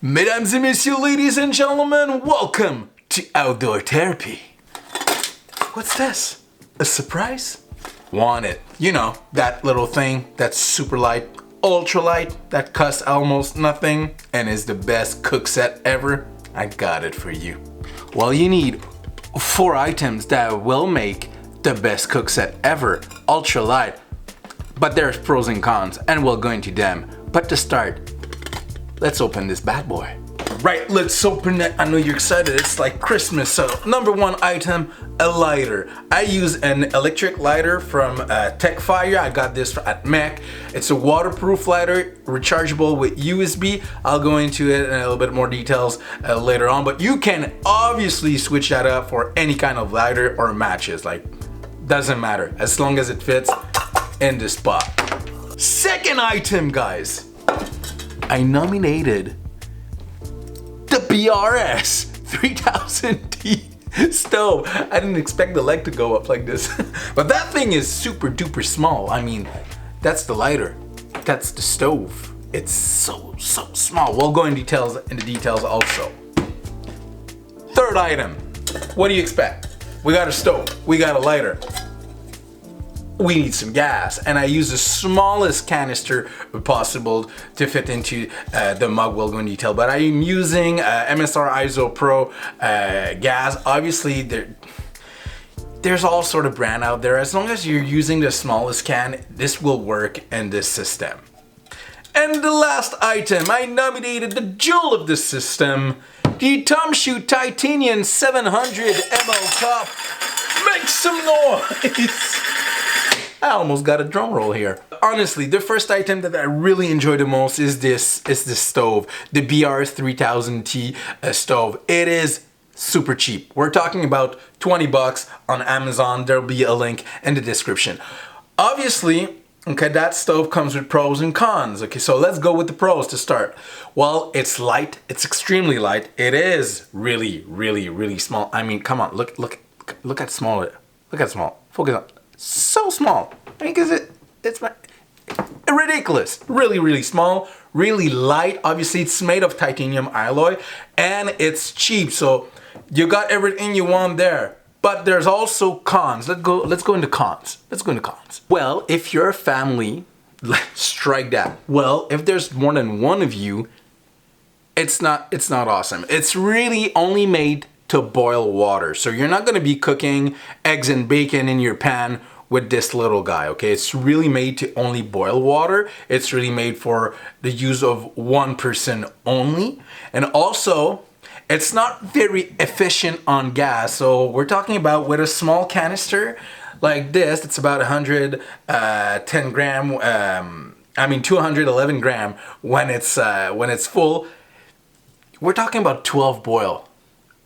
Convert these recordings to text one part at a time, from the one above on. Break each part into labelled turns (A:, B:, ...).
A: Mesdames et messieurs, ladies and gentlemen, welcome to Outdoor Therapy. What's this? A surprise? Want it? You know, that little thing that's super light, ultralight, that costs almost nothing and is the best cook set ever? I got it for you. Well, you need 4 items that will make the best cook set ever, ultralight. But there's pros and cons, and we'll go into them. But to start, let's open this bad boy. Right, let's open it. I know you're excited. It's like Christmas. So, number 1 item, a lighter. I use an electric lighter from Techfire. I got this at Mac. It's a waterproof lighter, rechargeable with USB. I'll go into it in a little bit more details later on. But you can obviously switch that up for any kind of lighter or matches. Like, doesn't matter as long as it fits in the spot. Second item, guys. I nominated the BRS 3000T stove. I didn't expect the leg to go up like this. But that thing is super duper small. I mean, that's the lighter. That's the stove. It's so small. We'll go into the details also. Third item. What do you expect? We got a stove. We got a lighter. We need some gas, and I use the smallest canister possible to fit into the mug. We'll go in detail, but I'm using MSR ISO Pro gas. Obviously, there's all sort of brand out there. As long as you're using the smallest can, this will work in this system. And the last item, I nominated the jewel of the system, the Tomsho Titanium 700 ml cup. Make some noise! I almost got a drum roll here. Honestly, the first item that I really enjoy the most is this stove, the BRS 3000T stove. It is super cheap. We're talking about 20 bucks on Amazon. There'll be a link in the description. Obviously, okay, that stove comes with pros and cons. Okay, so let's go with the pros to start. Well, it's light. It's extremely light. It is really small. I mean, come on, look at small. Look at small. Focus on. So small. I mean, because it's ridiculous. Really small, really light. Obviously, it's made of titanium alloy, and it's cheap. So you got everything you want there. But there's also cons. Let's go into cons. Well, if you're a family, strike that. Well, if there's more than one of you, it's not awesome. It's really only made to boil water. So you're not going to be cooking eggs and bacon in your pan with this little guy, okay? It's really made to only boil water. It's really made for the use of one person only. And also, it's not very efficient on gas. So we're talking about with a small canister like this, it's about 110 gram, 211 gram when it's full. We're talking about 12 boil.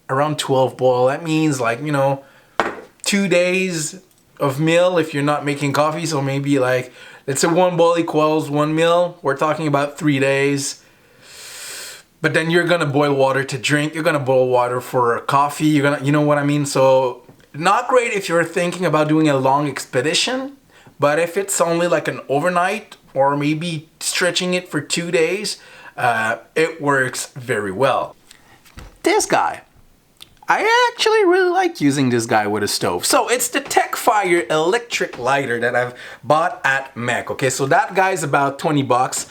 A: Around 12 boil, that means 2 days of meal if you're not making coffee. So maybe let's say 1 boil equals 1 meal. We're talking about 3 days. But then you're gonna boil water to drink. You're gonna boil water for coffee. You know what I mean? So not great if you're thinking about doing a long expedition. But if it's only like an overnight or maybe stretching it for 2 days, it works very well. This guy. I actually really like using this guy with a stove. So it's the Techfire electric lighter that I've bought at Mac. Okay, so that guy's about 20 bucks.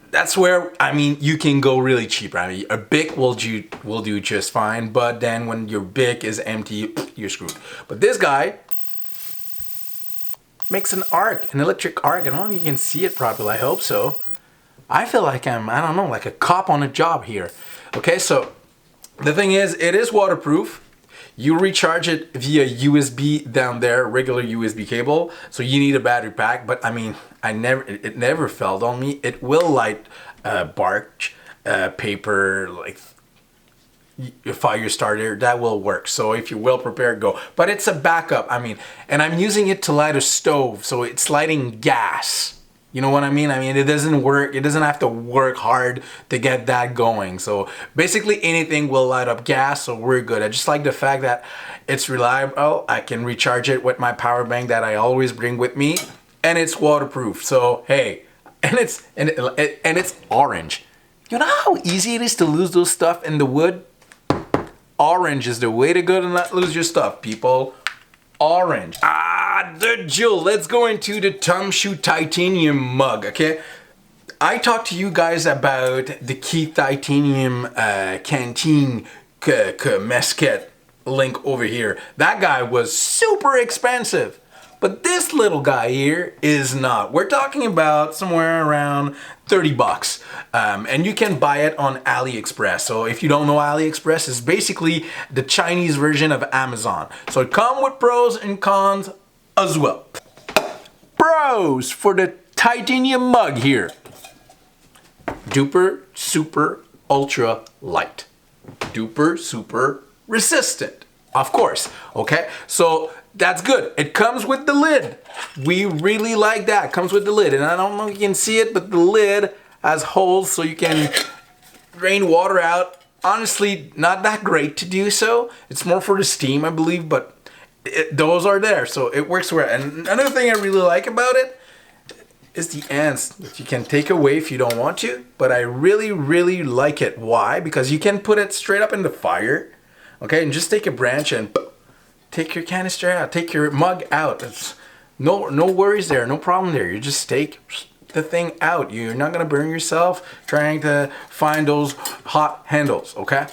A: That's where, you can go really cheap. A Bic will do just fine, but then when your Bic is empty, you're screwed. But this guy makes an electric arc. I don't know if you can see it properly. I hope so. I feel like I'm, like a cop on a job here. Okay, so the thing is, it is waterproof. You recharge it via USB down there, regular USB cable. So you need a battery pack, but it never failed on me. It will light bark, paper, like a fire starter. That will work. So if you're well prepared, go. But it's a backup. And I'm using it to light a stove, so it's lighting gas. You know what I mean? It doesn't work. It doesn't have to work hard to get that going. So basically anything will light up gas, so we're good. I just like the fact that it's reliable. I can recharge it with my power bank that I always bring with me, and it's waterproof. So hey, and it's orange. You know how easy it is to lose those stuff in the wood? Orange is the way to go to not lose your stuff, people. Orange. Ah, the jewel. Let's go into the Tomsho titanium mug, okay? I talked to you guys about the Keith titanium canteen mess kit link over here. That guy was super expensive. But this little guy here is not. We're talking about somewhere around 30 bucks. And you can buy it on AliExpress. So if you don't know AliExpress, it's basically the Chinese version of Amazon. So it comes with pros and cons as well. Pros for the titanium mug here. Duper, super, ultra light. Duper, super resistant. Of course, okay? So that's good. It comes with the lid. We really like that. It comes with the lid. And I don't know if you can see it, but the lid has holes so you can drain water out. Honestly, not that great to do so. It's more for the steam, I believe, but those are there. So it works well. And another thing I really like about it is the ends that you can take away if you don't want to. But I really, really like it. Why? Because you can put it straight up in the fire. Okay, and just take a branch and take your canister out, take your mug out. It's no worries there, no problem there. You just take the thing out. You're not gonna burn yourself trying to find those hot handles, okay?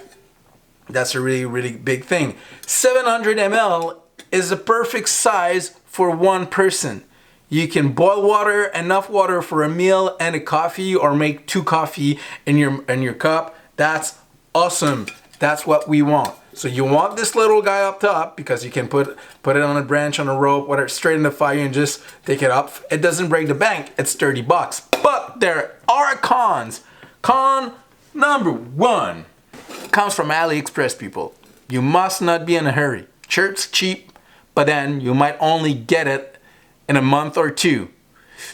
A: That's a really, really big thing. 700 ml is the perfect size for one person. You can boil water, enough water for a meal and a coffee, or make 2 coffee in your cup. That's awesome. That's what we want. So you want this little guy up top because you can put it on a branch, on a rope, whatever, straight in the fire and just take it up. It doesn't break the bank. It's 30 bucks. But there are cons. Con number 1 comes from AliExpress, people. You must not be in a hurry. Sure, it's cheap, but then you might only get it in a month or 2.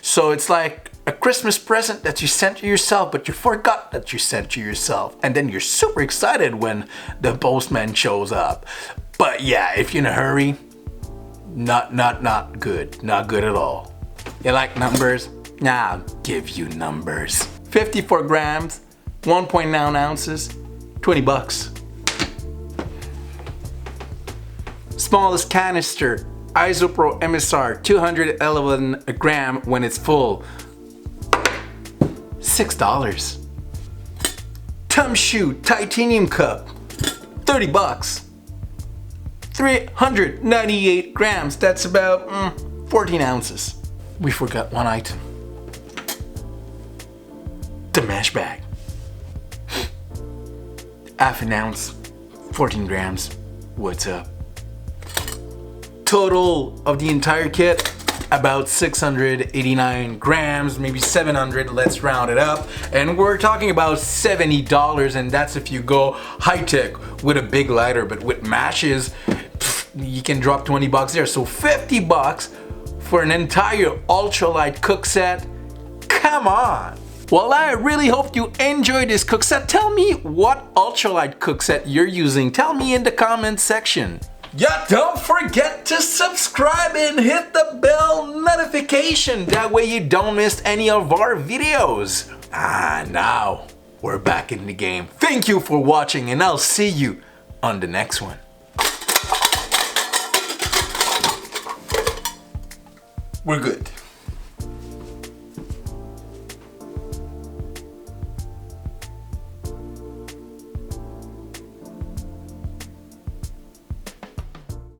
A: So it's like a Christmas present that you sent to yourself, but you forgot that you sent to yourself. And then you're super excited when the postman shows up. But yeah, if you're in a hurry, not good. Not good at all. You like numbers? Nah, I'll give you numbers. 54 grams, 1.9 ounces, 20 bucks. Smallest canister, Isopro MSR, 211 a gram when it's full. $6. Tomsho titanium cup, 30 bucks. 398 grams, that's about 14 ounces. We forgot one item. The mesh bag. Half an ounce, 14 grams. What's up? Total of the entire kit, about 689 grams, maybe 700, let's round it up. And we're talking about $70, and that's if you go high-tech with a big lighter, but with matches, you can drop 20 bucks there. So 50 bucks for an entire ultralight cook set? Come on! Well, I really hope you enjoyed this cook set. Tell me what ultralight cook set you're using. Tell me in the comments section. Yeah, don't forget to subscribe and hit the bell notification. That way you don't miss any of our videos. Now we're back in the game. Thank you for watching, and I'll see you on the next one. We're good.